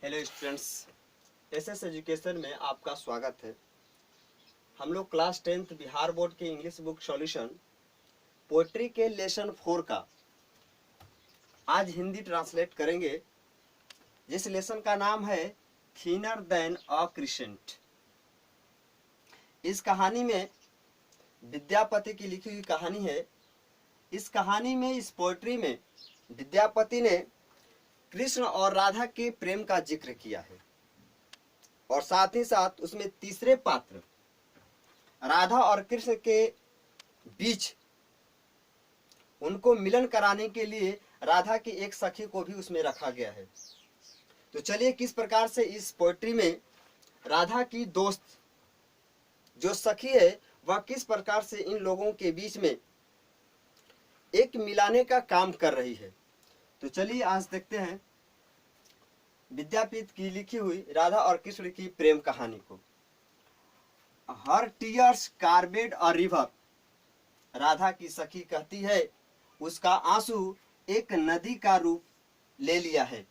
Hello students, SS education में आपका स्वागत है। हम लोग क्लास 10th बिहार बोर्ड के इंग्लिश बुक सॉल्यूशन पोएट्री के लेसन 4 का आज हिंदी ट्रांसलेट करेंगे, जिस लेसन का नाम है थिनर देन अ क्रिसेंट। इस कहानी में विद्यापति की लिखी हुई कहानी है। इस कहानी में, इस पोएट्री में विद्यापति ने कृष्ण और राधा के प्रेम का जिक्र किया है और साथ ही साथ उसमें तीसरे पात्र राधा और कृष्ण के बीच उनको मिलन कराने के लिए राधा की एक सखी को भी उसमें रखा गया है। तो चलिए किस प्रकार से इस पोएट्री में राधा की दोस्त जो सखी है वह किस प्रकार से इन लोगों के बीच में एक मिलाने का काम कर रही है। तो चलिए आज देखते हैं विद्यापति की लिखी हुई राधा और कृष्ण की प्रेम कहानी को। हर tears carved a river, Radha की सखी कहती है उसका आंसू एक नदी का रूप ले लिया है।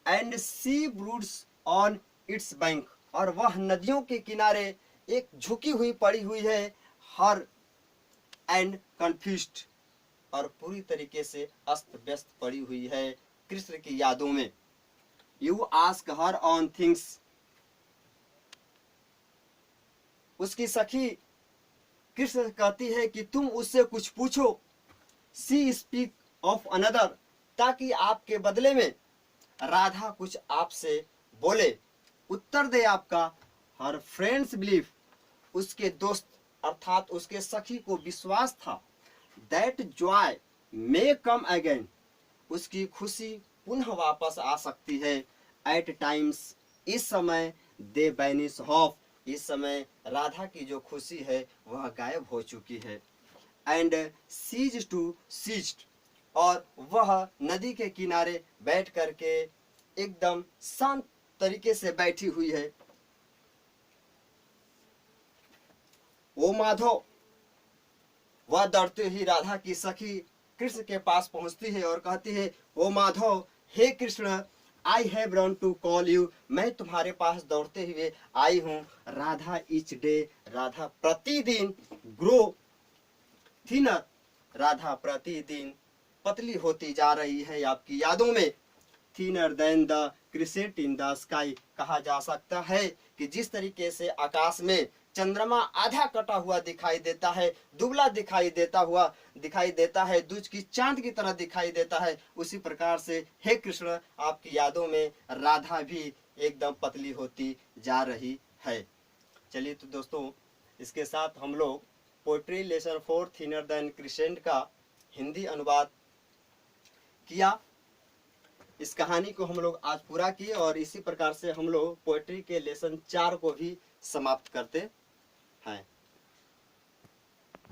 And she broods on its bank, और वह नदियों के किनारे एक झुकी हुई पड़ी हुई है। हर एंड कंफ्यूज्ड, और पूरी तरीके से अस्त व्यस्त पड़ी हुई है कृष्ण की यादों में। You ask her on things, उसकी सखी कृष्ण कहती है कि तुम उससे कुछ पूछो। सी स्पीक ऑफ अनदर, ताकि आपके बदले में राधा कुछ आपसे बोले, उत्तर दे आपका। हर फ्रेंड्स बिलीव, उसके दोस्त अर्थात उसके सखी को विश्वास था। That Joy may come again, उसकी खुशी पुनः वापस आ सकती है। एट टाइम्स, इस समय दे बैनिश ऑफ, इस समय राधा की जो खुशी है वह गायब हो चुकी है। एंड सीज टू सीज्ड, और वह नदी के किनारे बैठ करके एकदम शांत तरीके से बैठी हुई है। ओ माधव, वह डरते ही राधा की सखी कृष्ण के पास पहुंचती है और कहती है, ओ माधव, हे Krishna, I have run to call you, मैं तुम्हारे पास दौड़ते हुए आई हूँ। राधा ईच डे, राधा प्रतिदिन ग्रो थिनर, राधा प्रतिदिन पतली होती जा रही है आपकी यादों में। Thinner than the crescent in the sky, कहा जा सकता है कि जिस तरीके से आकाश में चंद्रमा आधा कटा हुआ दिखाई देता है, दुबला दिखाई देता है, दूज की चांद की तरह दिखाई देता है, उसी प्रकार से हे कृष्ण, आपकी यादों में राधा भी एकदम पतली होती जा रही है। चलिए तो दोस्तों, इसके साथ हम लोग poetry lesson 4 thinner than crescent का हिंदी अनुवाद किया। इस कहानी को हम लोग आज पूरा किए और इसी प्रकार से हम लोग पोएट्री के लेसन 4 को भी समाप्त करते हैं।